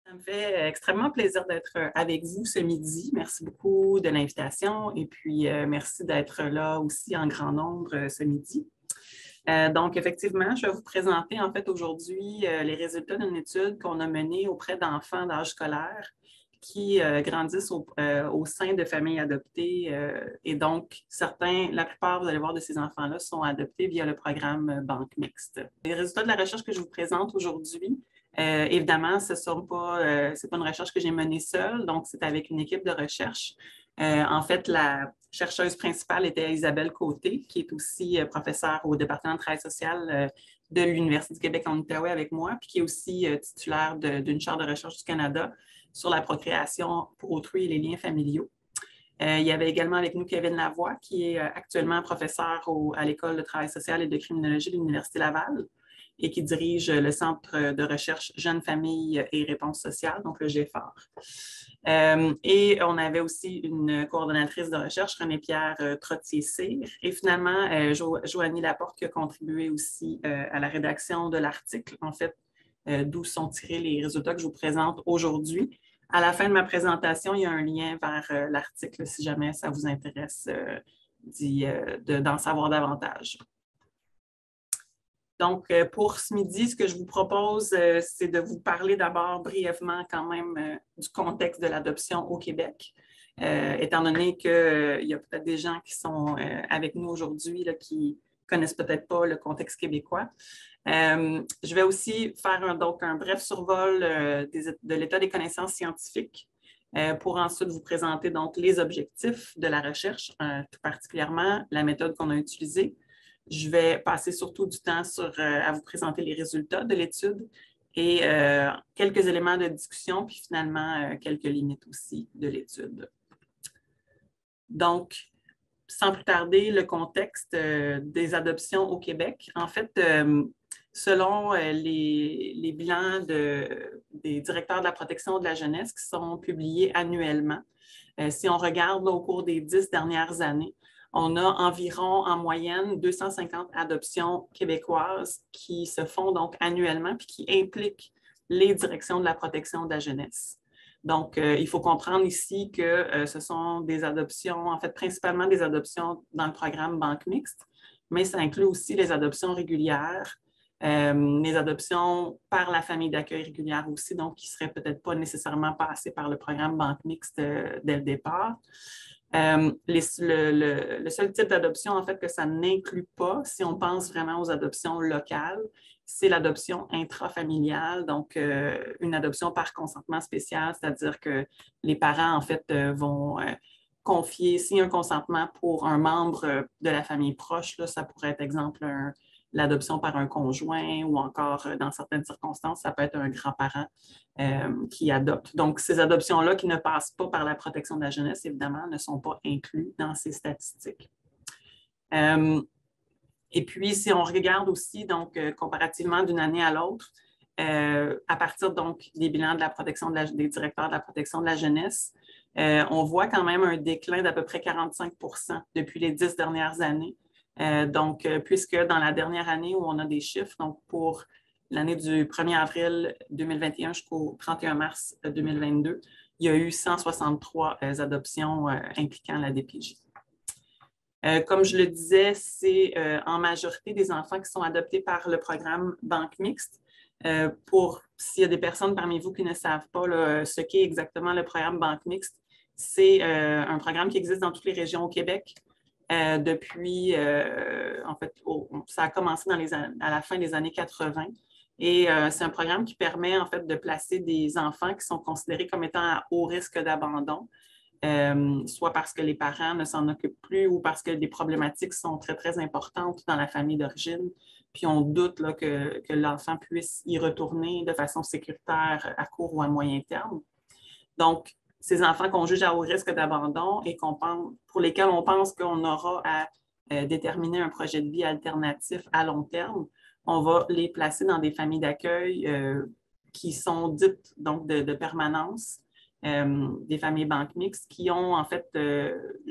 Ça me fait extrêmement plaisir d'être avec vous ce midi. Merci beaucoup de l'invitation et puis merci d'être là aussi en grand nombre ce midi. Donc, effectivement, je vais vous présenter en fait aujourd'hui les résultats d'une étude qu'on a menée auprès d'enfants d'âge scolaire qui grandissent au sein de familles adoptées. Et donc, la plupart, vous allez voir, de ces enfants-là sont adoptés via le programme Banque Mixte. Les résultats de la recherche que je vous présente aujourd'hui, évidemment, c'est pas une recherche que j'ai menée seule, donc c'est avec une équipe de recherche. En fait, la chercheuse principale était Isabelle Côté, qui est aussi professeure au département de travail social de l'Université du Québec en Outaouais avec moi, puis qui est aussi titulaire d'une chaire de recherche du Canada sur la procréation pour autrui et les liens familiaux. Il y avait également avec nous Kevin Lavoie, qui est actuellement professeur à l'École de travail social et de criminologie de l'Université Laval et qui dirige le Centre de recherche Jeunes Familles et Réponse sociale, donc le GFAR. Et on avait aussi une coordonnatrice de recherche, René-Pierre Trottier-Cyr, et finalement, Joanie Laporte qui a contribué aussi à la rédaction de l'article, en fait, d'où sont tirés les résultats que je vous présente aujourd'hui. À la fin de ma présentation, il y a un lien vers l'article si jamais ça vous intéresse d'en savoir davantage. Donc, pour ce midi, ce que je vous propose, c'est de vous parler d'abord brièvement quand même du contexte de l'adoption au Québec, étant donné qu'il y a peut-être des gens qui sont avec nous aujourd'hui qui ne connaissent peut-être pas le contexte québécois. Je vais aussi faire un bref survol de l'état des connaissances scientifiques pour ensuite vous présenter donc les objectifs de la recherche, tout particulièrement la méthode qu'on a utilisée. Je vais passer surtout du temps à vous présenter les résultats de l'étude et quelques éléments de discussion, puis finalement quelques limites aussi de l'étude. Donc, sans plus tarder, le contexte des adoptions au Québec. En fait, selon les bilans des directeurs de la protection de la jeunesse qui sont publiés annuellement, si on regarde au cours des 10 dernières années, on a environ en moyenne 250 adoptions québécoises qui se font donc annuellement puis qui impliquent les directions de la protection de la jeunesse. Donc, il faut comprendre ici que ce sont des adoptions, en fait, principalement des adoptions dans le programme Banque Mixte, mais ça inclut aussi les adoptions régulières, les adoptions par la famille d'accueil régulière aussi, donc qui ne seraient peut-être pas nécessairement passées par le programme Banque Mixte dès le départ. Le seul type d'adoption, en fait, que ça n'inclut pas, si on pense vraiment aux adoptions locales, c'est l'adoption intrafamiliale, donc une adoption par consentement spécial, c'est-à-dire que les parents, en fait, vont confier, s'il y a un consentement pour un membre de la famille proche, là, ça pourrait être, exemple, l'adoption par un conjoint ou encore, dans certaines circonstances, ça peut être un grand-parent qui adopte. Donc, ces adoptions-là qui ne passent pas par la protection de la jeunesse, évidemment, ne sont pas inclus dans ces statistiques. Et puis, si on regarde aussi, donc, comparativement d'une année à l'autre, à partir donc des bilans de la protection des directeurs de la protection de la jeunesse, on voit quand même un déclin d'à peu près 45 % depuis les 10 dernières années. Donc, puisque dans la dernière année où on a des chiffres, donc pour l'année du 1er avril 2021 jusqu'au 31 mars 2022, il y a eu 163 adoptions impliquant la DPJ. Comme je le disais, c'est en majorité des enfants qui sont adoptés par le programme Banque Mixte. S'il y a des personnes parmi vous qui ne savent pas là, ce qu'est exactement le programme Banque Mixte, c'est un programme qui existe dans toutes les régions au Québec. Depuis, en fait, ça a commencé à la fin des années 80 et c'est un programme qui permet en fait de placer des enfants qui sont considérés comme étant à haut risque d'abandon, soit parce que les parents ne s'en occupent plus ou parce que des problématiques sont très, très importantes dans la famille d'origine, puis on doute là, que l'enfant puisse y retourner de façon sécuritaire à court ou à moyen terme. Donc, ces enfants qu'on juge à haut risque d'abandon et pour lesquels on pense qu'on aura à déterminer un projet de vie alternatif à long terme, on va les placer dans des familles d'accueil qui sont dites donc de permanence, des familles banques mixtes qui ont en fait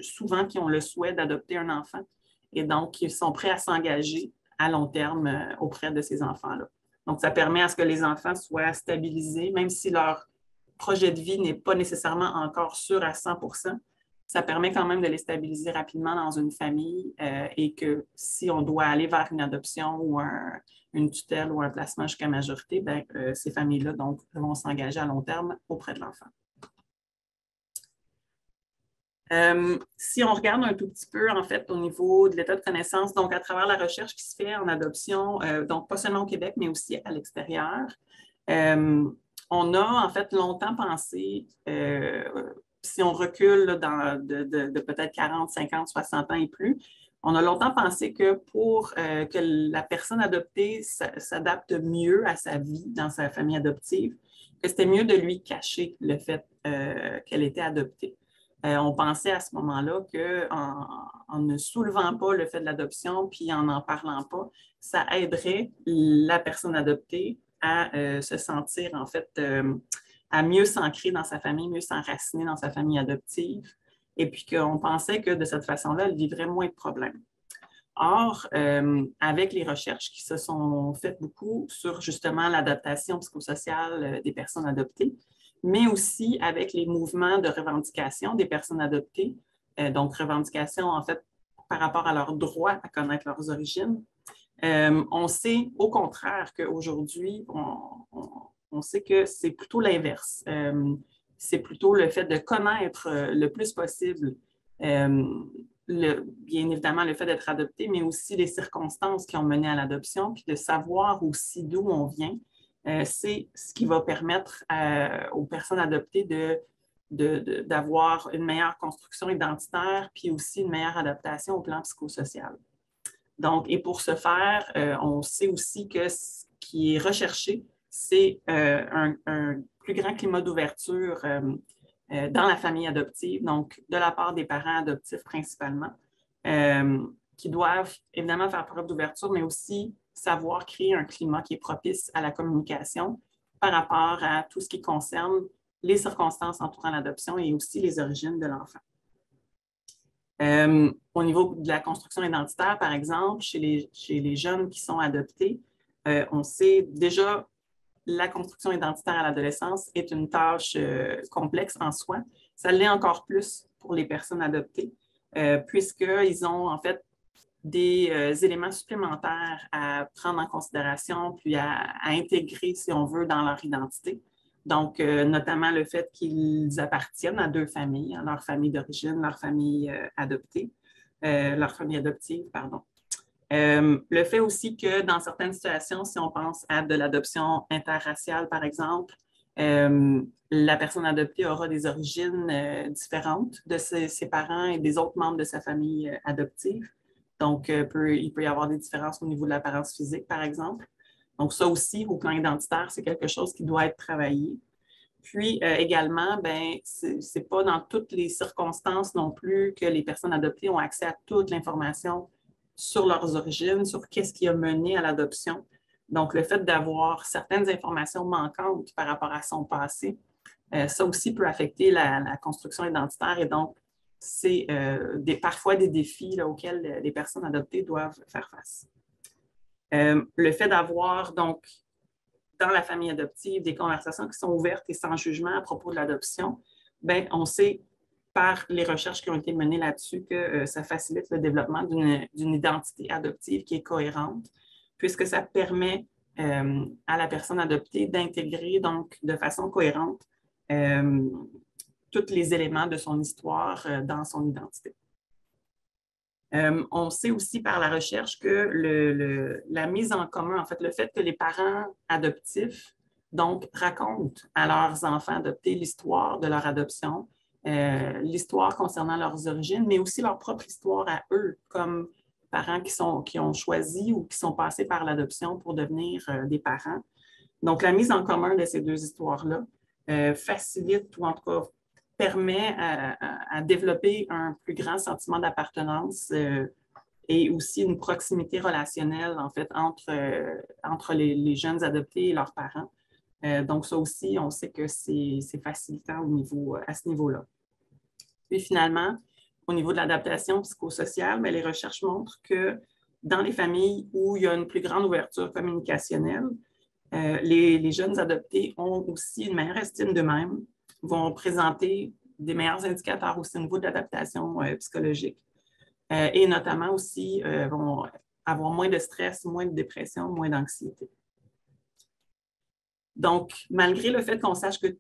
souvent qui ont le souhait d'adopter un enfant et donc qui sont prêts à s'engager à long terme auprès de ces enfants-là. Donc, ça permet à ce que les enfants soient stabilisés, même si leur projet de vie n'est pas nécessairement encore sûr à 100%, ça permet quand même de les stabiliser rapidement dans une famille et que si on doit aller vers une adoption ou une tutelle ou un placement jusqu'à majorité, bien, ces familles-là donc, vont s'engager à long terme auprès de l'enfant. Si on regarde un tout petit peu, en fait, au niveau de l'état de connaissance, donc à travers la recherche qui se fait en adoption, donc pas seulement au Québec, mais aussi à l'extérieur, on a en fait longtemps pensé, si on recule là, de peut-être 40, 50, 60 ans et plus, on a longtemps pensé que pour que la personne adoptée s'adapte mieux à sa vie dans sa famille adoptive, que c'était mieux de lui cacher le fait qu'elle était adoptée. On pensait à ce moment-là qu'en ne soulevant pas le fait de l'adoption puis en n'en parlant pas, ça aiderait la personne adoptée à se sentir, en fait, à mieux s'ancrer dans sa famille, mieux s'enraciner dans sa famille adoptive. Et puis qu'on pensait que de cette façon-là, elle vivrait moins de problèmes. Or, avec les recherches qui se sont faites beaucoup sur justement l'adaptation psychosociale des personnes adoptées, mais aussi avec les mouvements de revendication des personnes adoptées, donc revendication en fait par rapport à leur droit à connaître leurs origines. On sait au contraire qu'aujourd'hui, on sait que c'est plutôt l'inverse. C'est plutôt le fait de connaître le plus possible, bien évidemment le fait d'être adopté, mais aussi les circonstances qui ont mené à l'adoption, puis de savoir aussi d'où on vient. C'est ce qui va permettre aux personnes adoptées d'avoir une meilleure construction identitaire, puis aussi une meilleure adaptation au plan psychosocial. Donc, et pour ce faire, on sait aussi que ce qui est recherché, c'est un plus grand climat d'ouverture dans la famille adoptive, donc de la part des parents adoptifs principalement, qui doivent évidemment faire preuve d'ouverture, mais aussi savoir créer un climat qui est propice à la communication par rapport à tout ce qui concerne les circonstances entourant l'adoption et aussi les origines de l'enfant. Au niveau de la construction identitaire, par exemple, chez les jeunes qui sont adoptés, on sait déjà la construction identitaire à l'adolescence est une tâche complexe en soi. Ça l'est encore plus pour les personnes adoptées, puisqu'ils ont en fait des éléments supplémentaires à prendre en considération, puis à intégrer, si on veut, dans leur identité. Donc, notamment le fait qu'ils appartiennent à deux familles, à leur famille d'origine, leur famille adoptée, leur famille adoptive, pardon. Le fait aussi que dans certaines situations, si on pense à de l'adoption interraciale, par exemple, la personne adoptée aura des origines différentes de ses parents et des autres membres de sa famille adoptive. Donc, il peut y avoir des différences au niveau de l'apparence physique, par exemple. Donc, ça aussi, au plan identitaire, c'est quelque chose qui doit être travaillé. Puis, également, ce n'est pas dans toutes les circonstances non plus que les personnes adoptées ont accès à toute l'information sur leurs origines, sur qu'est-ce qui a mené à l'adoption. Donc, le fait d'avoir certaines informations manquantes par rapport à son passé, ça aussi peut affecter la construction identitaire et donc, c'est parfois des défis là, auxquels les personnes adoptées doivent faire face. Le fait d'avoir, donc, dans la famille adoptive, des conversations qui sont ouvertes et sans jugement à propos de l'adoption, on sait par les recherches qui ont été menées là-dessus que ça facilite le développement d'une identité adoptive qui est cohérente, puisque ça permet à la personne adoptée d'intégrer donc de façon cohérente tous les éléments de son histoire dans son identité. On sait aussi par la recherche que la mise en commun, en fait, le fait que les parents adoptifs donc racontent à leurs enfants adoptés l'histoire de leur adoption, l'histoire concernant leurs origines, mais aussi leur propre histoire à eux, comme parents qui ont choisi ou qui sont passés par l'adoption pour devenir des parents. Donc, la mise en commun de ces deux histoires-là facilite ou en tout cas permet à développer un plus grand sentiment d'appartenance et aussi une proximité relationnelle, en fait, entre les jeunes adoptés et leurs parents. Donc, ça aussi, on sait que c'est facilitant à ce niveau-là. Puis finalement, au niveau de l'adaptation psychosociale, les recherches montrent que dans les familles où il y a une plus grande ouverture communicationnelle, les jeunes adoptés ont aussi une meilleure estime d'eux-mêmes, vont présenter des meilleurs indicateurs aussi au niveau de l'adaptation psychologique. Et notamment aussi vont avoir moins de stress, moins de dépression, moins d'anxiété. Donc, malgré le fait qu'on sache que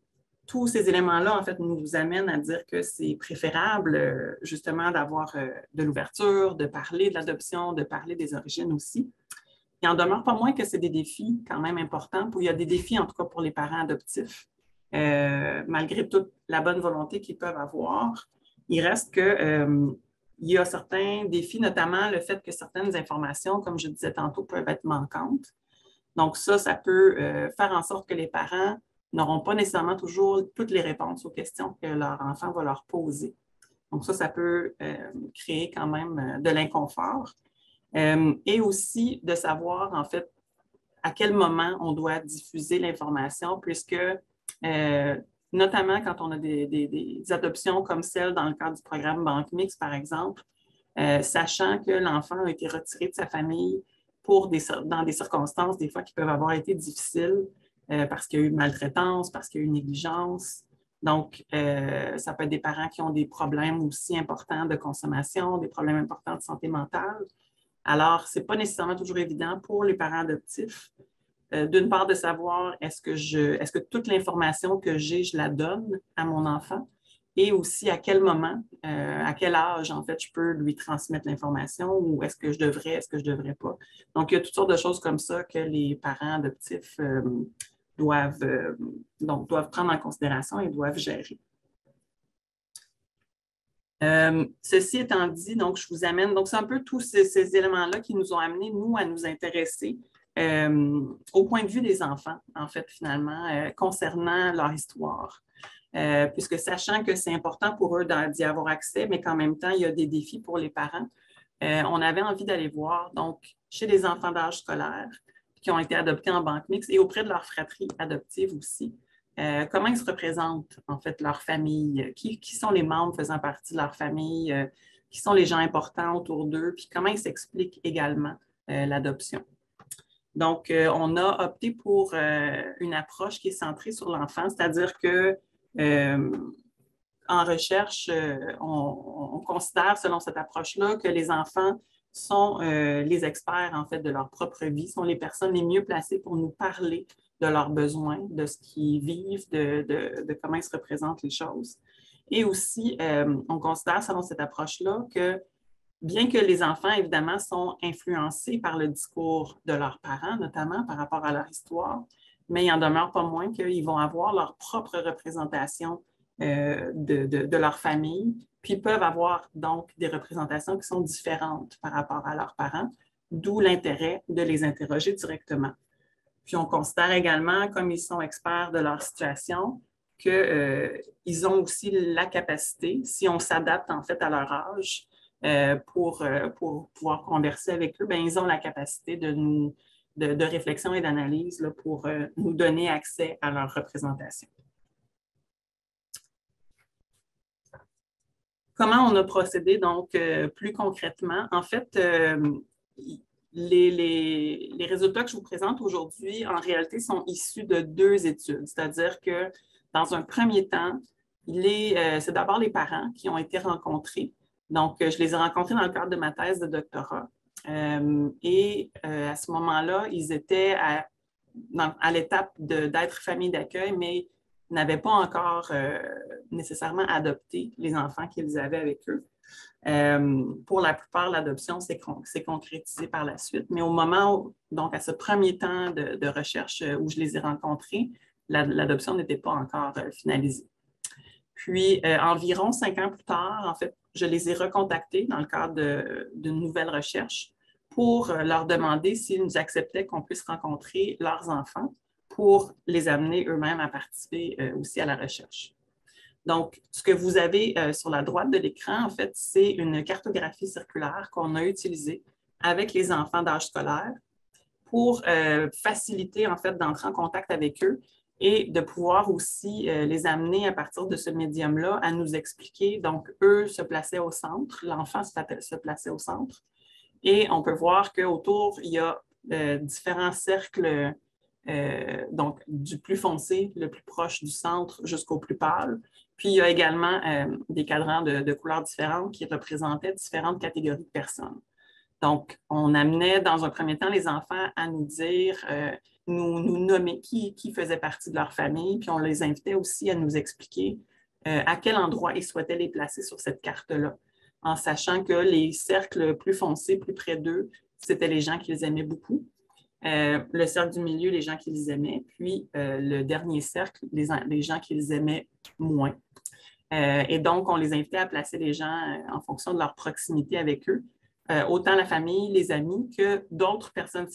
tous ces éléments-là, en fait, nous amènent à dire que c'est préférable, justement, d'avoir de l'ouverture, de parler de l'adoption, de parler des origines aussi. Il n'en demeure pas moins que c'est des défis quand même importants. Il y a des défis, en tout cas, pour les parents adoptifs. Malgré toute la bonne volonté qu'ils peuvent avoir, il reste que il y a certains défis, notamment le fait que certaines informations, comme je disais tantôt, peuvent être manquantes. Donc ça peut faire en sorte que les parents n'auront pas nécessairement toujours toutes les réponses aux questions que leur enfant va leur poser. Donc ça peut créer quand même de l'inconfort. Et aussi de savoir, en fait, à quel moment on doit diffuser l'information, puisque notamment quand on a des adoptions comme celle dans le cadre du programme Banque Mixte, par exemple, sachant que l'enfant a été retiré de sa famille dans des circonstances, des fois, qui peuvent avoir été difficiles parce qu'il y a eu maltraitance, parce qu'il y a eu négligence. Donc, ça peut être des parents qui ont des problèmes aussi importants de consommation, des problèmes importants de santé mentale. Alors, ce n'est pas nécessairement toujours évident pour les parents adoptifs, d'une part, de savoir est-ce que toute l'information que j'ai, je la donne à mon enfant, et aussi à quel moment, à quel âge, en fait, je peux lui transmettre l'information, ou est-ce que je devrais pas. Donc, il y a toutes sortes de choses comme ça que les parents adoptifs doivent prendre en considération et doivent gérer. Ceci étant dit, donc je vous amène, donc c'est un peu tous ces éléments-là qui nous ont amenés, nous, à nous intéresser au point de vue des enfants, en fait, finalement, concernant leur histoire. Puisque sachant que c'est important pour eux d'y avoir accès, mais qu'en même temps, il y a des défis pour les parents, on avait envie d'aller voir, donc, chez les enfants d'âge scolaire qui ont été adoptés en banque mixte et auprès de leur fratrie adoptive aussi, comment ils se représentent, en fait, leur famille, qui sont les membres faisant partie de leur famille, qui sont les gens importants autour d'eux, puis comment ils s'expliquent également l'adoption. Donc, on a opté pour une approche qui est centrée sur l'enfant, c'est-à-dire que en recherche, on considère, selon cette approche-là, que les enfants sont les experts, en fait, de leur propre vie, sont les personnes les mieux placées pour nous parler de leurs besoins, de ce qu'ils vivent, de comment ils se représentent les choses. Et aussi, on considère, selon cette approche-là, que bien que les enfants, évidemment, sont influencés par le discours de leurs parents, notamment par rapport à leur histoire, mais il n'en demeure pas moins qu'ils vont avoir leur propre représentation de leur famille, puis peuvent avoir donc des représentations qui sont différentes par rapport à leurs parents, d'où l'intérêt de les interroger directement. Puis on considère également, comme ils sont experts de leur situation, qu'ils ont aussi la capacité, si on s'adapte en fait à leur âge, pour pouvoir converser avec eux, bien, ils ont la capacité de réflexion et d'analyse pour nous donner accès à leur représentation. Comment on a procédé donc plus concrètement? En fait, les résultats que je vous présente aujourd'hui, en réalité, sont issus de 2 études. C'est-à-dire que dans un premier temps, c'est d'abord les parents qui ont été rencontrés. Donc, je les ai rencontrés dans le cadre de ma thèse de doctorat. À ce moment-là, ils étaient à l'étape d'être famille d'accueil, mais n'avaient pas encore nécessairement adopté les enfants qu'ils avaient avec eux. Pour la plupart, l'adoption s'est concrétisée par la suite. Mais au moment, donc à ce premier temps de recherche où je les ai rencontrés, l'adoption n'était pas encore finalisée. Puis, environ 5 ans plus tard, en fait, je les ai recontactés dans le cadre d'une nouvelle recherche pour leur demander s'ils nous acceptaient qu'on puisse rencontrer leurs enfants pour les amener eux-mêmes à participer aussi à la recherche. Donc, ce que vous avez sur la droite de l'écran, en fait, c'est une cartographie circulaire qu'on a utilisée avec les enfants d'âge scolaire pour faciliter, en fait, d'entrer en contact avec eux et de pouvoir aussi les amener à partir de ce médium-là à nous expliquer. Donc, eux se plaçaient au centre, l'enfant se plaçait au centre. Et on peut voir qu'autour, il y a différents cercles donc du plus foncé, le plus proche du centre, jusqu'au plus pâle. Puis, il y a également des cadrans de couleurs différentes qui représentaient différentes catégories de personnes. Donc, on amenait dans un premier temps les enfants à nous dire, nous nommer qui faisait partie de leur famille, puis on les invitait aussi à nous expliquer à quel endroit ils souhaitaient les placer sur cette carte-là, en sachant que les cercles plus foncés, plus près d'eux, c'était les gens qu'ils aimaient beaucoup. Le cercle du milieu, les gens qu'ils aimaient, puis le dernier cercle, les gens qu'ils aimaient moins. Et donc, on les invitait à placer les gens en fonction de leur proximité avec eux, autant la famille, les amis, que d'autres personnes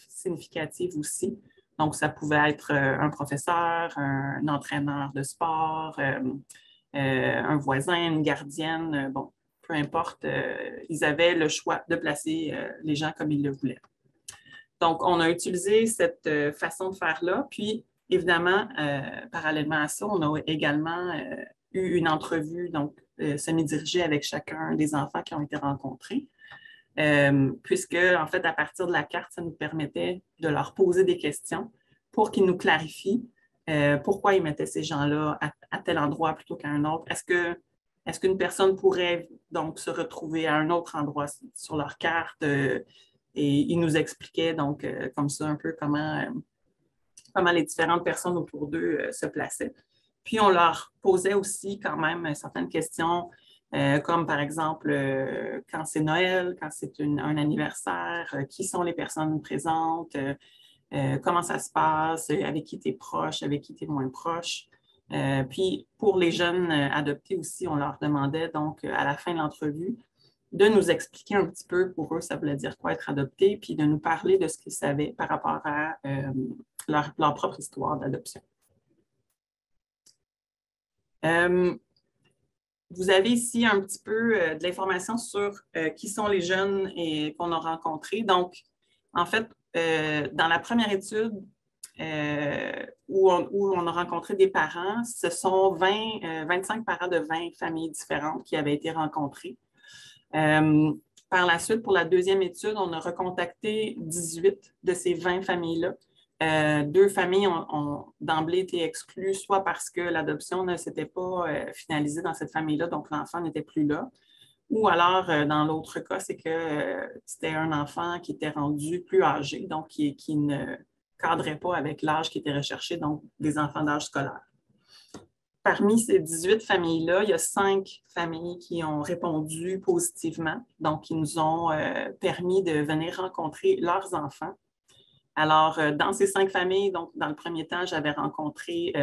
significatives aussi. Donc, ça pouvait être un professeur, un entraîneur de sport, un voisin, une gardienne, bon, peu importe, ils avaient le choix de placer les gens comme ils le voulaient. Donc, on a utilisé cette façon de faire-là, puis évidemment, parallèlement à ça, on a également eu une entrevue, donc semi-dirigée avec chacun des enfants qui ont été rencontrés. Puisque, en fait, à partir de la carte, ça nous permettait de leur poser des questions pour qu'ils nous clarifient pourquoi ils mettaient ces gens-là à tel endroit plutôt qu'à un autre. Est-ce qu'une personne pourrait donc se retrouver à un autre endroit sur leur carte? Et ils nous expliquaient donc comme ça un peu comment les différentes personnes autour d'eux se plaçaient. Puis, on leur posait aussi quand même certaines questions comme par exemple quand c'est Noël, quand c'est un anniversaire, qui sont les personnes présentes, comment ça se passe, avec qui tu es proche, avec qui tu es moins proche. Puis pour les jeunes adoptés aussi, on leur demandait donc à la fin de l'entrevue de nous expliquer un petit peu pour eux, ça voulait dire quoi être adopté, puis de nous parler de ce qu'ils savaient par rapport à leur propre histoire d'adoption. Vous avez ici un petit peu de l'information sur qui sont les jeunes qu'on a rencontrés. Donc, en fait, dans la première étude où on a rencontré des parents, ce sont 25 parents de 20 familles différentes qui avaient été rencontrés. Par la suite, pour la deuxième étude, on a recontacté 18 de ces 20 familles-là. 2 familles ont d'emblée été exclues, soit parce que l'adoption ne s'était pas finalisée dans cette famille-là, donc l'enfant n'était plus là, ou alors, dans l'autre cas, c'est que c'était un enfant qui était rendu plus âgé, donc qui ne cadrait pas avec l'âge qui était recherché, donc des enfants d'âge scolaire. Parmi ces 18 familles-là, il y a 5 familles qui ont répondu positivement, donc qui nous ont permis de venir rencontrer leurs enfants. Alors, dans ces 5 familles, donc dans le premier temps, j'avais rencontré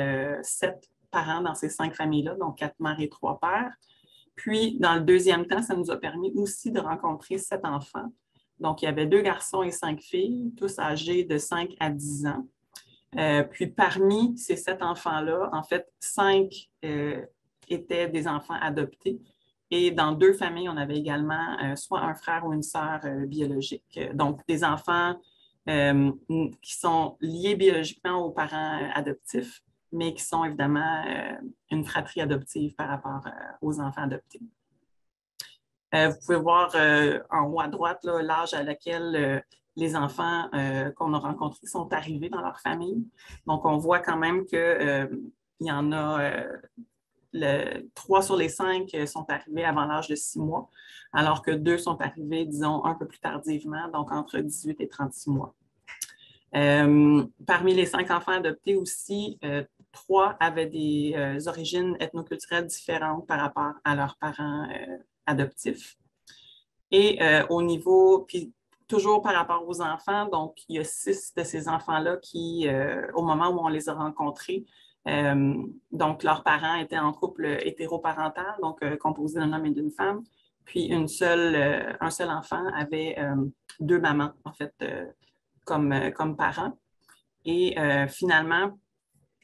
7 parents dans ces 5 familles-là, donc 4 mères et 3 pères. Puis, dans le deuxième temps, ça nous a permis aussi de rencontrer 7 enfants. Donc, il y avait 2 garçons et 5 filles, tous âgés de 5 à 10 ans. Puis, parmi ces 7 enfants-là, en fait, 5 étaient des enfants adoptés. Et dans 2 familles, on avait également soit un frère ou une sœur biologique. Donc, des enfants qui sont liés biologiquement aux parents adoptifs, mais qui sont évidemment une fratrie adoptive par rapport aux enfants adoptés. Vous pouvez voir en haut à droite l'âge à laquelle les enfants qu'on a rencontrés sont arrivés dans leur famille. Donc, on voit quand même qu'il y en a 3 sur les 5 sont arrivés avant l'âge de 6 mois, alors que 2 sont arrivés, disons, un peu plus tardivement, donc entre 18 et 36 mois. Parmi les 5 enfants adoptés aussi, 3 avaient des origines ethnoculturelles différentes par rapport à leurs parents adoptifs. Et au niveau, puis toujours par rapport aux enfants, donc il y a 6 de ces enfants-là qui, au moment où on les a rencontrés, donc leurs parents étaient en couple hétéroparental, donc composé d'un homme et d'une femme. Puis un seul enfant avait 2 mamans, en fait, comme parents. Et finalement,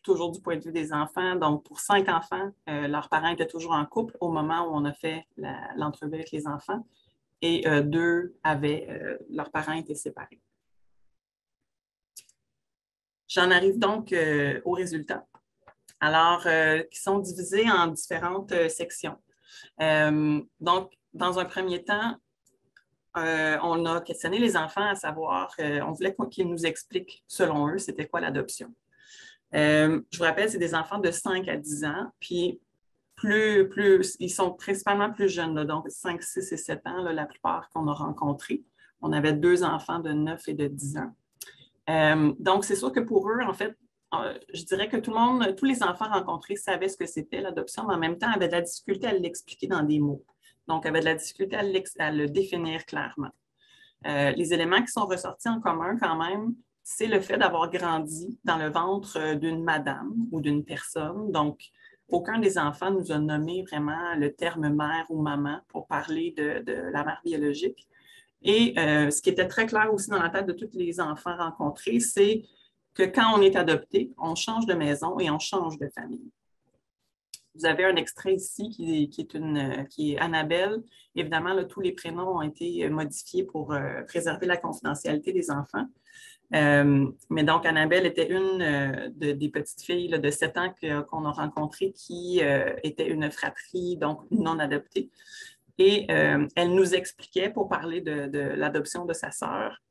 toujours du point de vue des enfants, donc pour 5 enfants, leurs parents étaient toujours en couple au moment où on a fait l'entrevue avec les enfants. Et 2 leurs parents étaient séparés. J'en arrive donc aux résultats. Alors, qui sont divisés en différentes sections. Donc, dans un premier temps, on a questionné les enfants à savoir, on voulait qu'ils nous expliquent, selon eux, c'était quoi l'adoption. Je vous rappelle, c'est des enfants de 5 à 10 ans, puis ils sont principalement plus jeunes, là, donc 5, 6 et 7 ans, là, la plupart qu'on a rencontrés. On avait 2 enfants de 9 et de 10 ans. Donc, c'est sûr que pour eux, en fait, je dirais que tous les enfants rencontrés savaient ce que c'était l'adoption, mais en même temps avaient de la difficulté à l'expliquer dans des mots. Donc, avaient de la difficulté à le définir clairement. Les éléments qui sont ressortis en commun quand même, c'est le fait d'avoir grandi dans le ventre d'une madame ou d'une personne. Donc, aucun des enfants nous a nommé vraiment le terme mère ou maman pour parler de la mère biologique. Et ce qui était très clair aussi dans la tête de tous les enfants rencontrés, c'est que quand on est adopté, on change de maison et on change de famille. Vous avez un extrait ici qui est Annabelle. Évidemment, là, tous les prénoms ont été modifiés pour préserver la confidentialité des enfants. Mais donc, Annabelle était une des petites filles là, de 7 ans qu'on a rencontrées qui était une fratrie, donc non adoptée. Et elle nous expliquait, pour parler de l'adoption de sa sœur,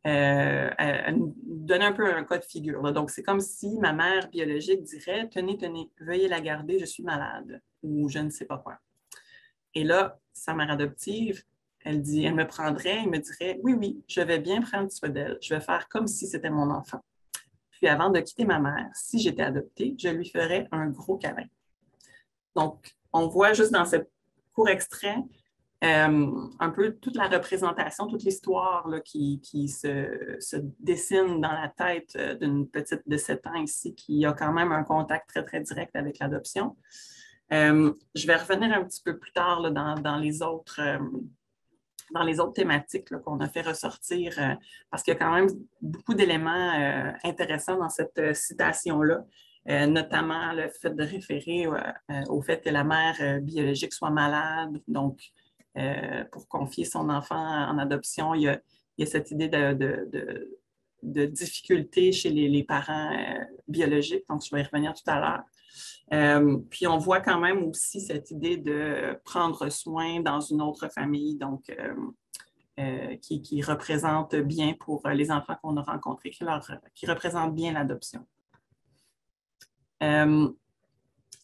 elle nous donnait un peu un cas de figure. Là. Donc, c'est comme si ma mère biologique dirait « Tenez, veuillez la garder, je suis malade » ou je ne sais pas quoi. Et là, sa mère adoptive, elle me prendrait et me dirait « Oui, oui, je vais bien prendre soin d'elle. Je vais faire comme si c'était mon enfant. Puis avant de quitter ma mère, si j'étais adoptée, je lui ferais un gros câlin. » Donc, on voit juste dans ce court extrait un peu toute la représentation, toute l'histoire qui se dessine dans la tête d'une petite de 7 ans ici qui a quand même un contact très, très direct avec l'adoption. Je vais revenir un petit peu plus tard là, dans les autres thématiques qu'on a fait ressortir parce qu'il y a quand même beaucoup d'éléments intéressants dans cette citation-là. Notamment le fait de référer au fait que la mère biologique soit malade, donc pour confier son enfant en adoption, il y a cette idée de difficulté chez les parents biologiques, donc je vais y revenir tout à l'heure. Puis on voit quand même aussi cette idée de prendre soin dans une autre famille, donc qui représente bien pour les enfants qu'on a rencontrés, qui représente bien l'adoption.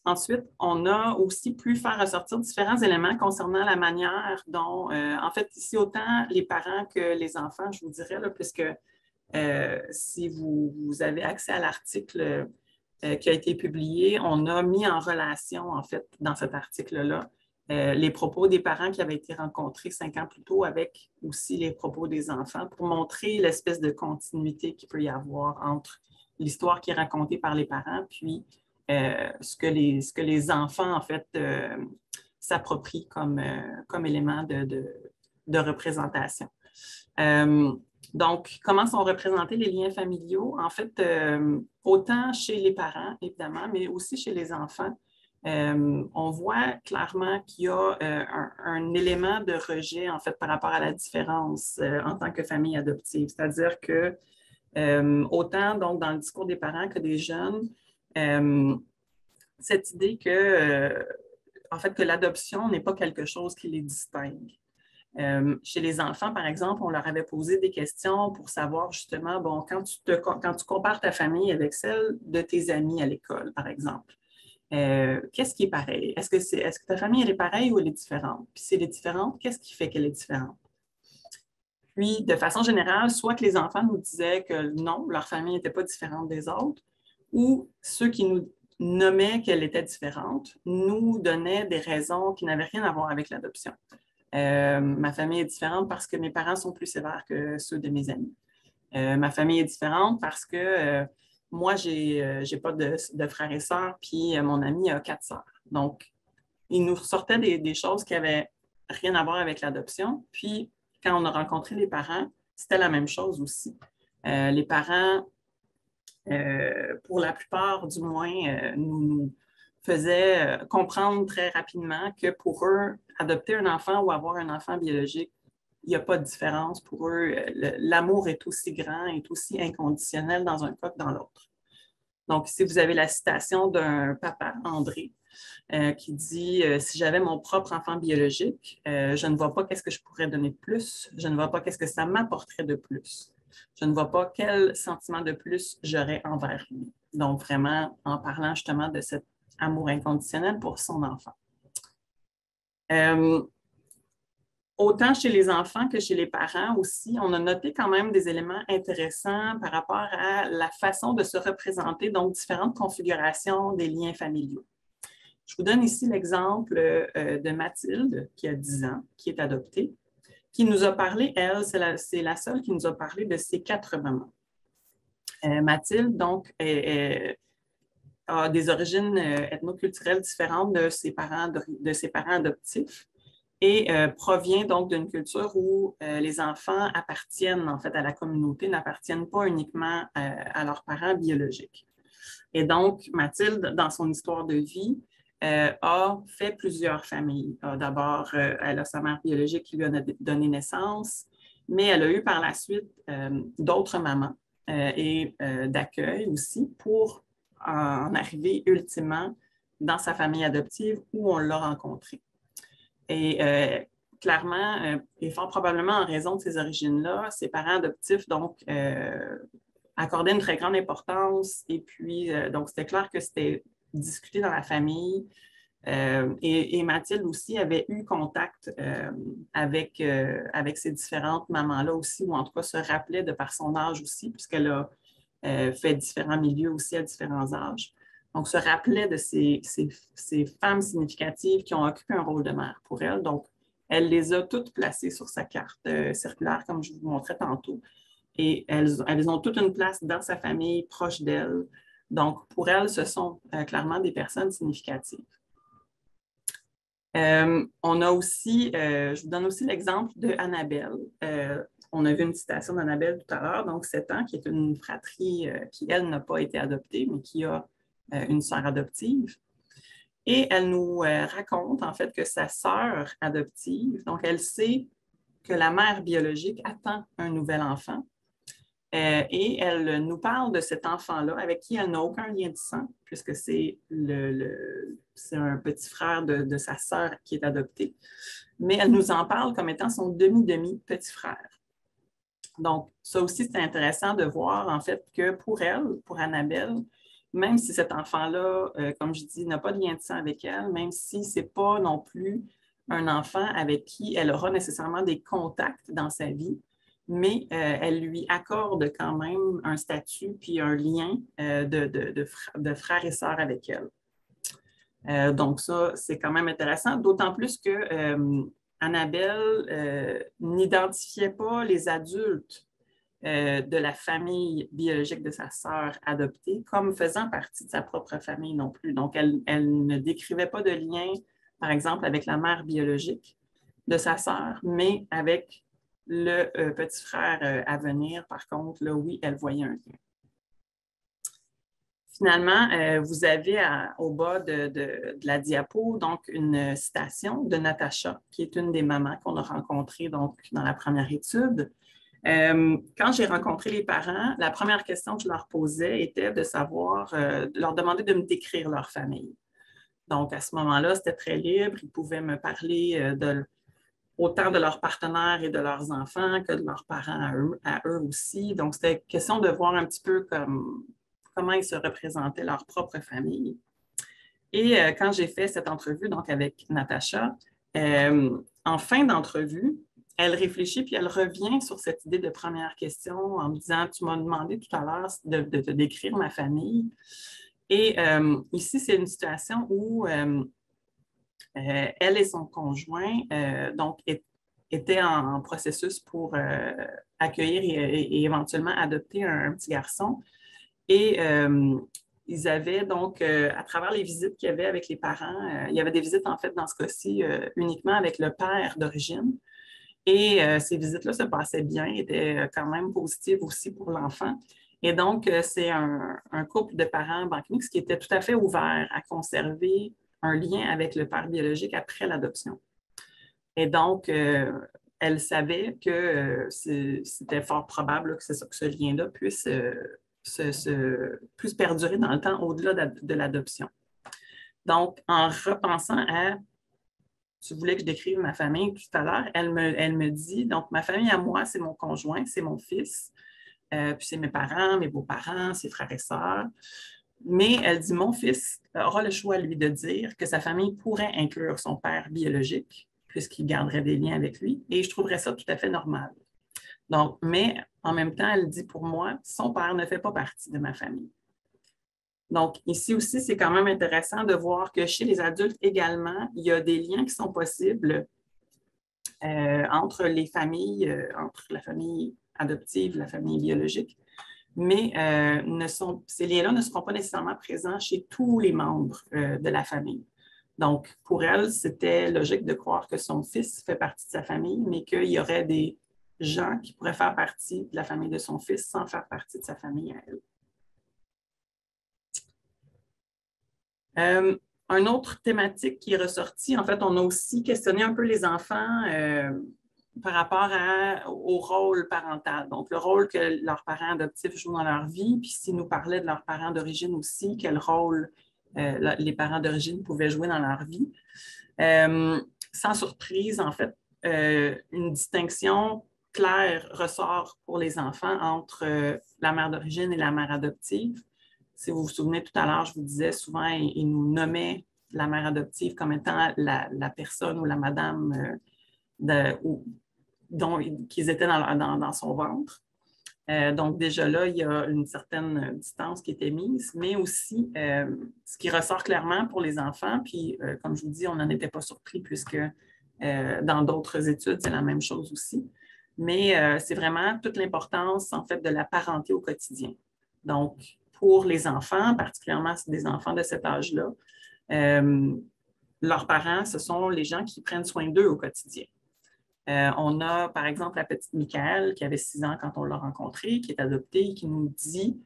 Ensuite, on a aussi pu faire ressortir différents éléments concernant la manière dont, en fait, ici, autant les parents que les enfants, je vous dirais, là, puisque si vous avez accès à l'article qui a été publié, on a mis en relation, en fait, dans cet article-là, les propos des parents qui avaient été rencontrés 5 ans plus tôt avec aussi les propos des enfants pour montrer l'espèce de continuité qu'il peut y avoir entre l'histoire qui est racontée par les parents puis ce que les enfants, en fait, s'approprient comme élément de représentation. Donc, comment sont représentés les liens familiaux? En fait, autant chez les parents, évidemment, mais aussi chez les enfants, on voit clairement qu'il y a un élément de rejet, en fait, par rapport à la différence en tant que famille adoptive. C'est-à-dire que autant donc, dans le discours des parents que des jeunes, cette idée en fait, que l'adoption n'est pas quelque chose qui les distingue. Chez les enfants, par exemple, on leur avait posé des questions pour savoir justement, bon, quand tu compares ta famille avec celle de tes amis à l'école, par exemple, qu'est-ce qui est pareil? Est-ce que ta famille, elle est pareille ou elle est différente? Puis si elle est différente, qu'est-ce qui fait qu'elle est différente? Puis, de façon générale, soit que les enfants nous disaient que non, leur famille n'était pas différente des autres, ou ceux qui nous nommaient qu'elle était différente nous donnaient des raisons qui n'avaient rien à voir avec l'adoption. Ma famille est différente parce que mes parents sont plus sévères que ceux de mes amis. Ma famille est différente parce que moi, je n'ai pas de frères et sœurs, puis mon ami a 4 sœurs. Donc, ils nous sortaient des choses qui n'avaient rien à voir avec l'adoption. Puis, quand on a rencontré les parents, c'était la même chose aussi. Les parents, pour la plupart du moins, nous faisaient comprendre très rapidement que pour eux, adopter un enfant ou avoir un enfant biologique, il n'y a pas de différence. Pour eux, l'amour est aussi grand, est aussi inconditionnel dans un cas que dans l'autre. Donc, ici, vous avez la citation d'un papa, André, qui dit si j'avais mon propre enfant biologique, je ne vois pas qu'est-ce que je pourrais donner de plus, je ne vois pas qu'est-ce que ça m'apporterait de plus, je ne vois pas quel sentiment de plus j'aurais envers lui. Donc, vraiment, en parlant justement de cet amour inconditionnel pour son enfant. Autant chez les enfants que chez les parents aussi, on a noté quand même des éléments intéressants par rapport à la façon de se représenter, donc différentes configurations des liens familiaux. Je vous donne ici l'exemple de Mathilde, qui a 10 ans, qui est adoptée, qui nous a parlé, elle, c'est la seule qui nous a parlé de ses 4 mamans. Mathilde, donc, a des origines ethnoculturelles différentes de ses parents adoptifs et provient donc d'une culture où les enfants appartiennent en fait à la communauté, n'appartiennent pas uniquement à leurs parents biologiques. Et donc, Mathilde, dans son histoire de vie, a fait plusieurs familles. D'abord, elle a sa mère biologique qui lui a donné naissance, mais elle a eu par la suite d'autres mamans et d'accueil aussi pour en arriver ultimement dans sa famille adoptive où on l'a rencontrée. Et clairement, et fort probablement en raison de ces origines-là, ses parents adoptifs, donc, accordaient une très grande importance. Et puis, donc, c'était clair que c'était discuté dans la famille. Et Mathilde aussi avait eu contact avec ces différentes mamans-là aussi, ou en tout cas se rappelait de par son âge aussi, puisqu'elle a fait différents milieux aussi à différents âges. Donc, se rappelait de ces femmes significatives qui ont occupé un rôle de mère pour elle. Donc, elle les a toutes placées sur sa carte circulaire, comme je vous montrais tantôt. Et elles ont toute une place dans sa famille, proche d'elle. Donc, pour elle, ce sont clairement des personnes significatives. On a aussi, je vous donne aussi l'exemple de Annabelle. On a vu une citation d'Annabelle tout à l'heure, donc 7 ans, qui est une fratrie qui, elle, n'a pas été adoptée, mais qui a une sœur adoptive. Et elle nous raconte, en fait, que sa sœur adoptive, donc elle sait que la mère biologique attend un nouvel enfant. Et elle nous parle de cet enfant-là avec qui elle n'a aucun lien de sang, puisque c'est un petit frère de sa sœur qui est adopté. Mais elle nous en parle comme étant son demi-petit frère. Donc, ça aussi, c'est intéressant de voir, en fait, que pour elle, pour Annabelle, même si cet enfant-là, comme je dis, n'a pas de lien de sang avec elle, même si ce n'est pas non plus un enfant avec qui elle aura nécessairement des contacts dans sa vie, mais elle lui accorde quand même un statut puis un lien de frère et sœur avec elle. Donc ça, c'est quand même intéressant, d'autant plus que Annabelle n'identifiait pas les adultes de la famille biologique de sa sœur adoptée comme faisant partie de sa propre famille non plus. Donc, elle ne décrivait pas de lien, par exemple, avec la mère biologique de sa sœur, mais avec le petit frère à venir. Par contre, là, oui, elle voyait un lien. Finalement, vous avez au bas de la diapo donc une citation de Natacha, qui est une des mamans qu'on a rencontrées donc, dans la première étude. Quand j'ai rencontré les parents, la première question que je leur posais était de savoir, de leur demander de me décrire leur famille. Donc, à ce moment-là, c'était très libre. Ils pouvaient me parler autant de leurs partenaires et de leurs enfants que de leurs parents à eux aussi. Donc, c'était question de voir un petit peu comment ils se représentaient leur propre famille. Et quand j'ai fait cette entrevue donc avec Natacha, en fin d'entrevue, elle réfléchit puis elle revient sur cette idée de première question en me disant « Tu m'as demandé tout à l'heure de te décrire ma famille. » Et ici, c'est une situation où elle et son conjoint donc, étaient en processus pour accueillir et éventuellement adopter un petit garçon. Et ils avaient donc, à travers les visites qu'il y avait avec les parents, il y avait des visites en fait dans ce cas-ci uniquement avec le père d'origine. Et ces visites-là se passaient bien, étaient quand même positives aussi pour l'enfant. Et donc, c'est un couple de parents banque-mixtes qui était tout à fait ouvert à conserver un lien avec le père biologique après l'adoption. Et donc, elle savait que c'était fort probable que ce lien-là puisse perdurer dans le temps au-delà de l'adoption. Donc, en repensant à, tu voulais que je décrive ma famille tout à l'heure, elle me dit, donc ma famille à moi, c'est mon conjoint, c'est mon fils, puis c'est mes parents, mes beaux-parents, ses frères et sœurs. Mais elle dit, mon fils aura le choix, lui, de dire que sa famille pourrait inclure son père biologique, puisqu'il garderait des liens avec lui, et je trouverais ça tout à fait normal. Donc, mais en même temps, elle dit, pour moi, son père ne fait pas partie de ma famille. Donc, ici aussi, c'est quand même intéressant de voir que chez les adultes également, il y a des liens qui sont possibles entre les familles, entre la famille adoptive et la famille biologique, mais ces liens-là ne seront pas nécessairement présents chez tous les membres de la famille. Donc, pour elle, c'était logique de croire que son fils fait partie de sa famille, mais qu'il y aurait des gens qui pourraient faire partie de la famille de son fils sans faire partie de sa famille à elle. Une autre thématique qui est ressortie, en fait, on a aussi questionné un peu les enfants par rapport au rôle parental, donc le rôle que leurs parents adoptifs jouent dans leur vie, puis s'ils nous parlaient de leurs parents d'origine aussi, quel rôle les parents d'origine pouvaient jouer dans leur vie. Sans surprise, en fait, une distinction claire ressort pour les enfants entre la mère d'origine et la mère adoptive. Si vous vous souvenez, tout à l'heure, je vous disais souvent, il nous nommait la mère adoptive comme étant la personne ou la madame qu'ils étaient dans son ventre. Donc, déjà là, il y a une certaine distance qui était mise, mais aussi ce qui ressort clairement pour les enfants, puis comme je vous dis, on n'en était pas surpris puisque dans d'autres études, c'est la même chose aussi. Mais c'est vraiment toute l'importance, en fait, de la parenté au quotidien. Donc, pour les enfants, particulièrement des enfants de cet âge-là, leurs parents, ce sont les gens qui prennent soin d'eux au quotidien. On a, par exemple, la petite Michaëlle qui avait 6 ans quand on l'a rencontrée, qui est adoptée et qui nous dit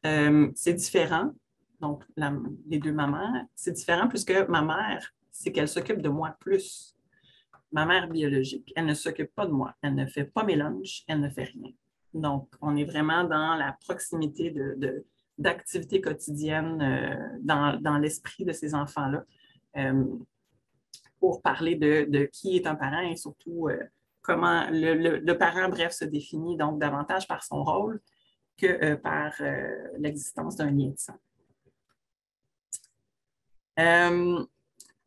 c'est différent. Donc, les deux mamans, c'est différent puisque ma mère, c'est qu'elle s'occupe de moi plus. Ma mère biologique, elle ne s'occupe pas de moi. Elle ne fait pas mes lunchs, elle ne fait rien. Donc, on est vraiment dans la proximité d'activités quotidiennes dans l'esprit de ces enfants-là. Pour parler de qui est un parent et surtout comment le parent, bref, se définit donc davantage par son rôle que par l'existence d'un lien de sang.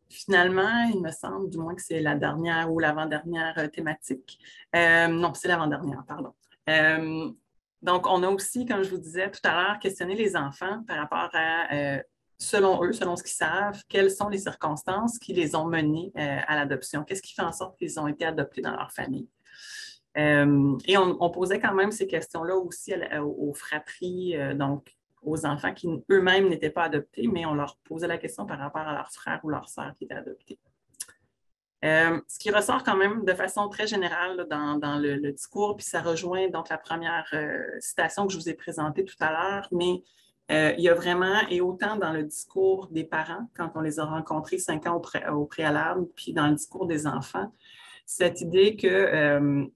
Finalement, il me semble, du moins que c'est la dernière ou l'avant-dernière thématique. Non, c'est l'avant-dernière, pardon. Donc, on a aussi, comme je vous disais tout à l'heure, questionné les enfants par rapport à selon eux, selon ce qu'ils savent, quelles sont les circonstances qui les ont menés à l'adoption? Qu'est-ce qui fait en sorte qu'ils ont été adoptés dans leur famille? Et on posait quand même ces questions-là aussi aux fratries, donc aux enfants qui eux-mêmes n'étaient pas adoptés, mais on leur posait la question par rapport à leur frère ou leur sœur qui étaient adoptés. Ce qui ressort quand même de façon très générale là, dans le discours, puis ça rejoint donc la première citation que je vous ai présentée tout à l'heure, mais il y a vraiment, et autant dans le discours des parents, quand on les a rencontrés 5 ans au préalable, puis dans le discours des enfants, cette idée que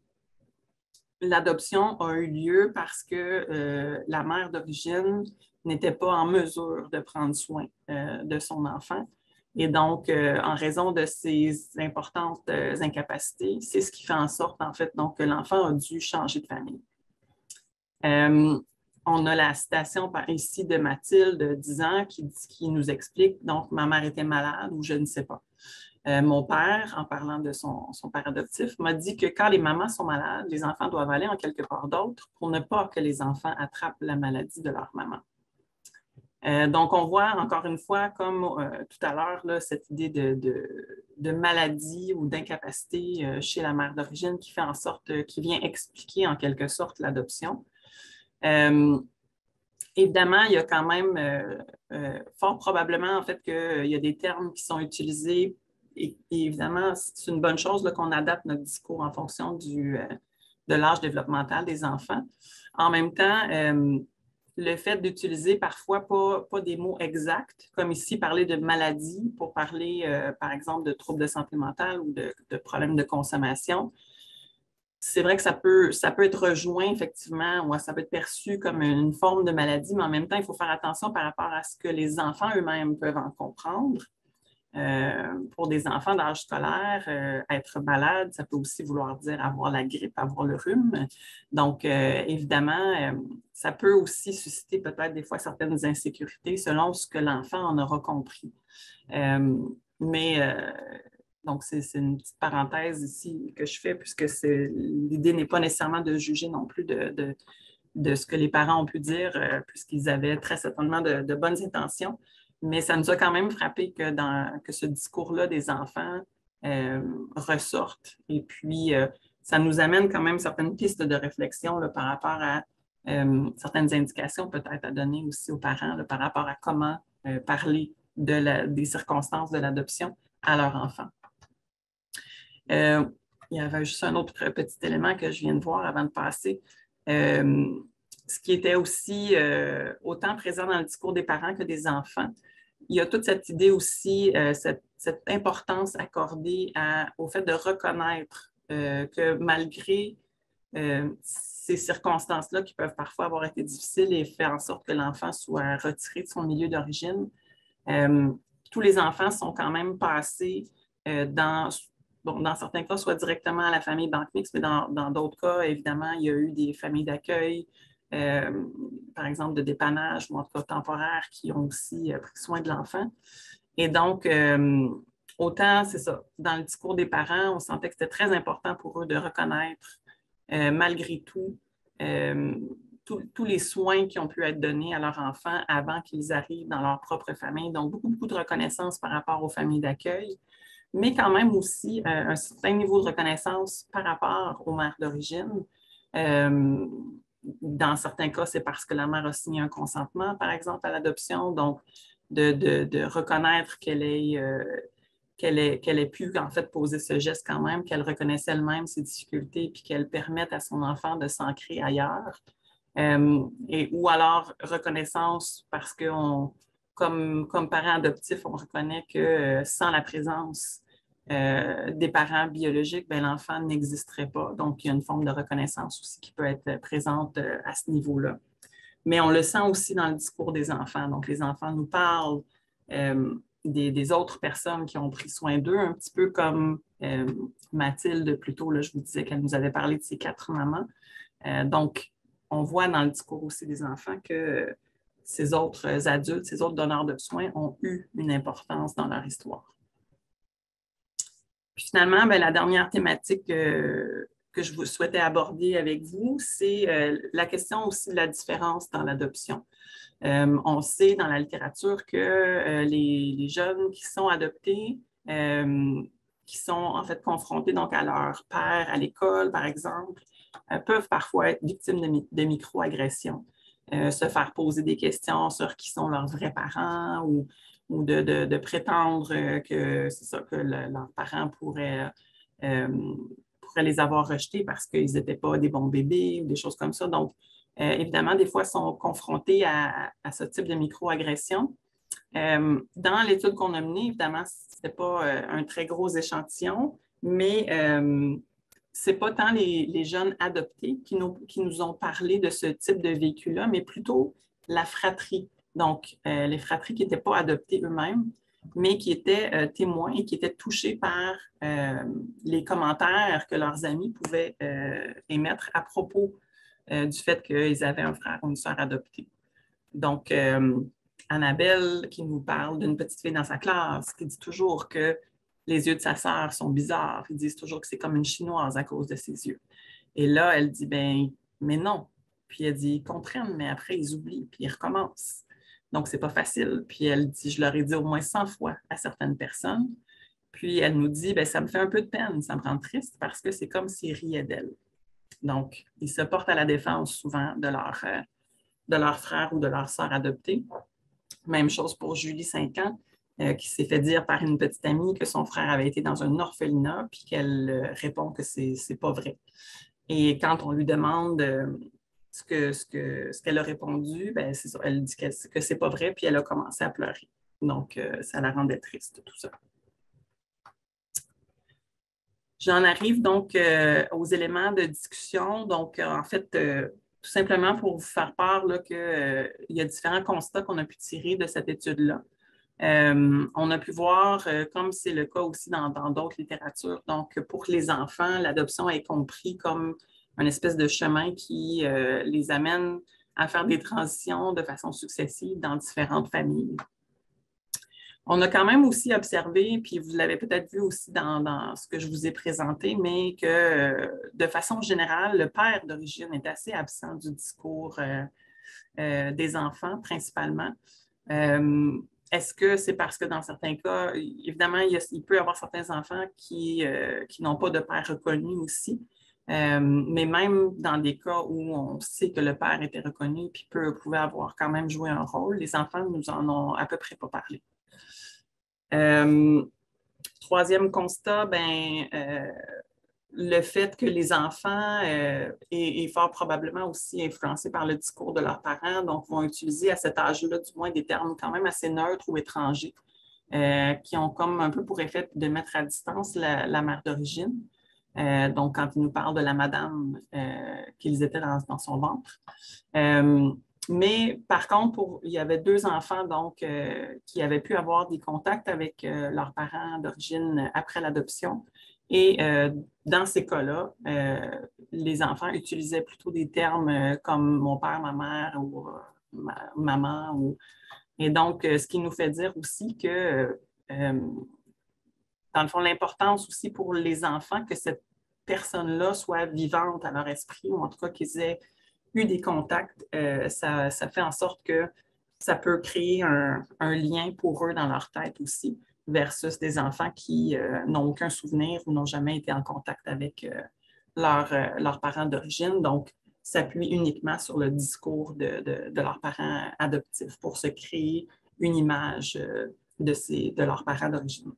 l'adoption a eu lieu parce que la mère d'origine n'était pas en mesure de prendre soin de son enfant. Et donc, en raison de ces importantes incapacités, c'est ce qui fait en sorte, en fait, donc, que l'enfant a dû changer de famille. On a la citation ici de Mathilde, 10 ans, qui nous explique, donc, ma mère était malade ou je ne sais pas. Mon père, en parlant de son père adoptif, m'a dit que quand les mamans sont malades, les enfants doivent aller en quelque part d'autre pour ne pas que les enfants attrapent la maladie de leur maman. Donc, on voit encore une fois, comme tout à l'heure, cette idée de maladie ou d'incapacité chez la mère d'origine qui fait en sorte, qui vient expliquer en quelque sorte l'adoption. Évidemment, il y a quand même fort probablement en fait qu'il y a des termes qui sont utilisés et évidemment, c'est une bonne chose qu'on adapte notre discours en fonction de l'âge développemental des enfants. En même temps, le fait d'utiliser parfois pas des mots exacts, comme ici, parler de maladie pour parler, par exemple, de troubles de santé mentale ou de problèmes de consommation, c'est vrai que ça peut être rejoint, effectivement, ou ça peut être perçu comme une forme de maladie, mais en même temps, il faut faire attention par rapport à ce que les enfants eux-mêmes peuvent en comprendre. Pour des enfants d'âge scolaire, être malade, ça peut aussi vouloir dire avoir la grippe, avoir le rhume. Donc, évidemment, ça peut aussi susciter peut-être des fois certaines insécurités selon ce que l'enfant en aura compris. Mais donc, c'est une petite parenthèse ici que je fais, puisque l'idée n'est pas nécessairement de juger non plus de ce que les parents ont pu dire, puisqu'ils avaient très certainement de bonnes intentions. Mais ça nous a quand même frappé que ce discours-là des enfants ressorte. Et puis, ça nous amène quand même certaines pistes de réflexion là, par rapport à certaines indications peut-être à donner aussi aux parents là, par rapport à comment parler des circonstances de l'adoption à leur enfant. Il y avait juste un autre petit élément que je viens de voir avant de passer. Ce qui était aussi autant présent dans le discours des parents que des enfants. Il y a toute cette idée aussi, cette importance accordée au fait de reconnaître que malgré ces circonstances-là qui peuvent parfois avoir été difficiles et faire en sorte que l'enfant soit retiré de son milieu d'origine, tous les enfants sont quand même passés dans certains cas, soit directement à la famille banque mixte, mais dans d'autres cas, évidemment, il y a eu des familles d'accueil, par exemple de dépannage ou en tout cas temporaire, qui ont aussi pris soin de l'enfant. Et donc, autant, c'est ça, dans le discours des parents, on sentait que c'était très important pour eux de reconnaître, malgré tout, tous les soins qui ont pu être donnés à leurs enfants avant qu'ils arrivent dans leur propre famille. Donc, beaucoup de reconnaissance par rapport aux familles d'accueil, mais quand même aussi un certain niveau de reconnaissance par rapport aux mères d'origine. Dans certains cas, c'est parce que la mère a signé un consentement, par exemple, à l'adoption. Donc, de reconnaître qu'elle ait pu, en fait, poser ce geste quand même, qu'elle reconnaisse elle-même ses difficultés, puis qu'elle permette à son enfant de s'ancrer ailleurs. Ou alors reconnaissance parce que comme parents adoptifs, on reconnaît que sans la présence des parents biologiques, ben, l'enfant n'existerait pas. Donc, il y a une forme de reconnaissance aussi qui peut être présente à ce niveau-là. Mais on le sent aussi dans le discours des enfants. Donc, les enfants nous parlent des autres personnes qui ont pris soin d'eux, un petit peu comme Mathilde, plutôt, là, je vous disais qu'elle nous avait parlé de ses 4 mamans. Donc, on voit dans le discours aussi des enfants que ces autres adultes, ces autres donneurs de soins ont eu une importance dans leur histoire. Puis finalement, bien, la dernière thématique que je vous souhaitais aborder avec vous, c'est la question aussi de la différence dans l'adoption. On sait dans la littérature que les jeunes qui sont adoptés, qui sont en fait confrontés donc à leur père à l'école, par exemple, peuvent parfois être victimes de microagressions, se faire poser des questions sur qui sont leurs vrais parents ou de prétendre que c'est ça, que leurs parents pourraient les avoir rejetés parce qu'ils n'étaient pas des bons bébés ou des choses comme ça. Donc, évidemment, des fois, sont confrontés à ce type de microagression. Dans l'étude qu'on a menée, évidemment, ce n'était pas un très gros échantillon, mais ce n'est pas tant les jeunes adoptés qui nous ont parlé de ce type de véhicule-là, mais plutôt la fratrie. Donc, les fratries qui n'étaient pas adoptées eux-mêmes, mais qui étaient témoins et qui étaient touchés par les commentaires que leurs amis pouvaient émettre à propos du fait qu'ils avaient un frère ou une sœur adoptée. Donc, Annabelle qui nous parle d'une petite fille dans sa classe qui dit toujours que les yeux de sa sœur sont bizarres. Ils disent toujours que c'est comme une chinoise à cause de ses yeux. Et là, elle dit, ben, mais non. Puis elle dit, ils comprennent, mais après, ils oublient, puis ils recommencent. Donc, c'est pas facile. Puis elle dit, je leur ai dit au moins 100 fois à certaines personnes. Puis elle nous dit, ben, ça me fait un peu de peine, ça me rend triste parce que c'est comme s'ils riaient d'elle. Donc, ils se portent à la défense souvent de leur frère ou de leur sœur adoptée. Même chose pour Julie, 5 ans, qui s'est fait dire par une petite amie que son frère avait été dans un orphelinat, puis qu'elle répond que c'est pas vrai. Et quand on lui demande ce qu'elle a répondu, ben, c'est ça, elle dit que c'est pas vrai, puis elle a commencé à pleurer. Donc, ça la rendait triste, tout ça. J'en arrive donc aux éléments de discussion. Donc, en fait, tout simplement pour vous faire part qu'il y a différents constats qu'on a pu tirer de cette étude-là. On a pu voir, comme c'est le cas aussi dans d'autres littératures, donc pour les enfants, l'adoption est compris comme une espèce de chemin qui les amène à faire des transitions de façon successive dans différentes familles. On a quand même aussi observé, puis vous l'avez peut-être vu aussi dans ce que je vous ai présenté, mais que de façon générale, le père d'origine est assez absent du discours des enfants principalement. Est-ce que c'est parce que dans certains cas, évidemment, il peut y avoir certains enfants qui n'ont pas de père reconnu aussi, mais même dans des cas où on sait que le père était reconnu puis pouvait avoir quand même joué un rôle, les enfants nous en ont à peu près pas parlé. Troisième constat, le fait que les enfants est fort probablement aussi influencé par le discours de leurs parents, donc vont utiliser à cet âge-là du moins des termes quand même assez neutres ou étrangers, qui ont comme un peu pour effet de mettre à distance la mère d'origine. Donc, quand ils nous parlent de la madame qu'ils étaient dans son ventre. Mais par contre, il y avait 2 enfants donc, qui avaient pu avoir des contacts avec leurs parents d'origine après l'adoption. Et dans ces cas-là, les enfants utilisaient plutôt des termes comme mon père, ma mère ou maman. Et donc, ce qui nous fait dire aussi que, dans le fond, l'importance aussi pour les enfants que cette personne-là soit vivante à leur esprit, ou en tout cas qu'ils aient eu des contacts, ça fait en sorte que ça peut créer un lien pour eux dans leur tête aussi, versus des enfants qui n'ont aucun souvenir ou n'ont jamais été en contact avec leurs parents d'origine. Donc, s'appuie uniquement sur le discours de leurs parents adoptifs pour se créer une image de leurs parents d'origine.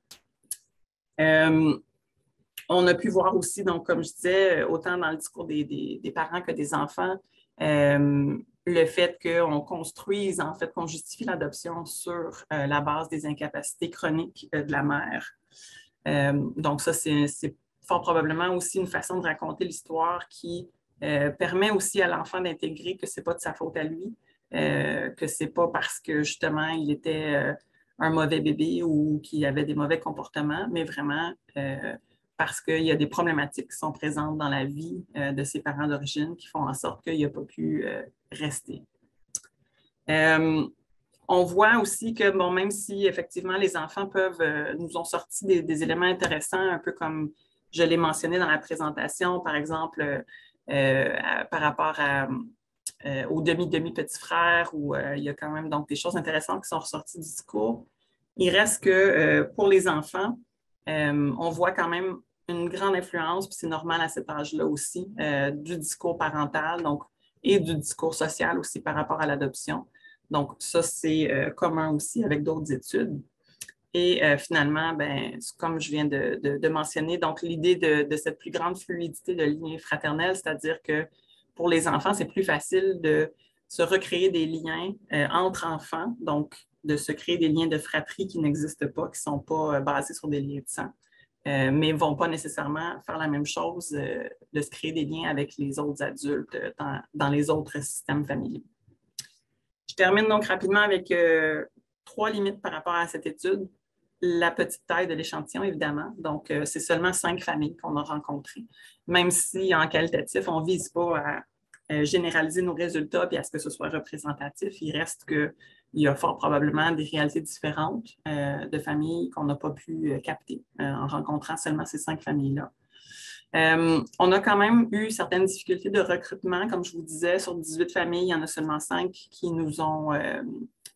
On a pu voir aussi, donc, comme je disais, autant dans le discours des parents que des enfants, le fait qu'on construise, en fait, qu'on justifie l'adoption sur la base des incapacités chroniques de la mère. Donc, ça, c'est fort probablement aussi une façon de raconter l'histoire qui permet aussi à l'enfant d'intégrer que ce n'est pas de sa faute à lui, que ce n'est pas parce que, justement, il était un mauvais bébé ou qu'il avait des mauvais comportements, mais vraiment parce qu'il y a des problématiques qui sont présentes dans la vie de ses parents d'origine qui font en sorte qu'il n'a pas pu rester. On voit aussi que, bon, même si effectivement les enfants nous ont sorti des éléments intéressants, un peu comme je l'ai mentionné dans la présentation, par exemple, par rapport au demi-petit frère, où il y a quand même donc des choses intéressantes qui sont ressorties du discours. Il reste que pour les enfants, on voit quand même une grande influence, puis c'est normal à cet âge-là aussi, du discours parental donc, et du discours social aussi par rapport à l'adoption. Donc, ça, c'est commun aussi avec d'autres études. Et finalement, comme je viens de mentionner, donc l'idée de cette plus grande fluidité de lien fraternel, c'est-à-dire que pour les enfants, c'est plus facile de se recréer des liens entre enfants, donc de se créer des liens de fratrie qui n'existent pas, qui ne sont pas basés sur des liens de sang. Mais ne vont pas nécessairement faire la même chose de se créer des liens avec les autres adultes dans les autres systèmes familiaux. Je termine donc rapidement avec 3 limites par rapport à cette étude. La petite taille de l'échantillon, évidemment. Donc, c'est seulement 5 familles qu'on a rencontrées. Même si, en qualitatif, on ne vise pas à généraliser nos résultats et à ce que ce soit représentatif, il reste qu'il y a fort probablement des réalités différentes de familles qu'on n'a pas pu capter en rencontrant seulement ces 5 familles-là. On a quand même eu certaines difficultés de recrutement. Comme je vous disais, sur 18 familles, il y en a seulement 5 qui nous ont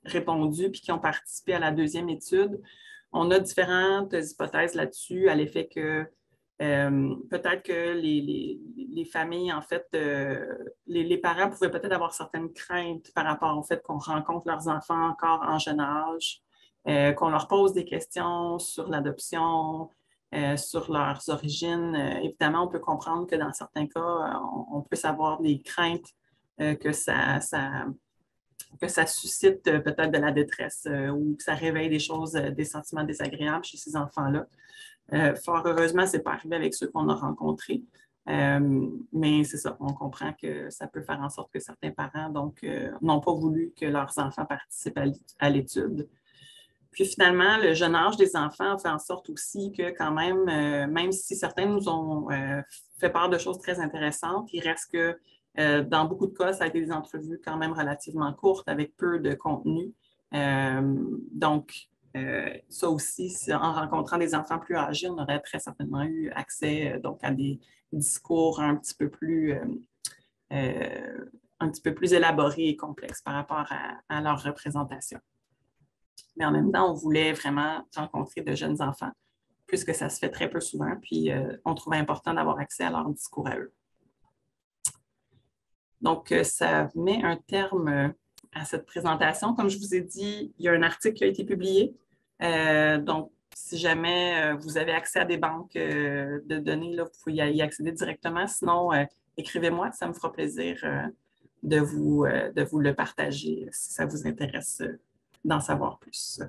répondu puis qui ont participé à la 2e étude. On a différentes hypothèses là-dessus, à l'effet que peut-être que les familles, en fait, les parents pouvaient peut-être avoir certaines craintes par rapport au fait qu'on rencontre leurs enfants encore en jeune âge, qu'on leur pose des questions sur l'adoption, sur leurs origines. Évidemment, on peut comprendre que dans certains cas, on peut avoir des craintes que ça suscite peut-être de la détresse ou que ça réveille des choses, des sentiments désagréables chez ces enfants-là. Fort heureusement, ce n'est pas arrivé avec ceux qu'on a rencontrés. Mais c'est ça, on comprend que ça peut faire en sorte que certains parents n'ont pas voulu que leurs enfants participent à l'étude. Puis finalement, le jeune âge des enfants fait en sorte aussi que quand même, même si certains nous ont fait part de choses très intéressantes, il reste que dans beaucoup de cas, ça a été des entrevues quand même relativement courtes avec peu de contenu. Donc, ça aussi, en rencontrant des enfants plus âgés, on aurait très certainement eu accès donc à des discours un petit peu plus élaborés et complexes par rapport à leur représentation. Mais en même temps, on voulait vraiment rencontrer de jeunes enfants, puisque ça se fait très peu souvent, puis on trouvait important d'avoir accès à leur discours à eux. Donc, ça met un terme à cette présentation. Comme je vous ai dit, il y a un article qui a été publié. Donc, si jamais vous avez accès à des banques de données, là, vous pouvez y accéder directement. Sinon, écrivez-moi, ça me fera plaisir de vous le partager si ça vous intéresse d'en savoir plus.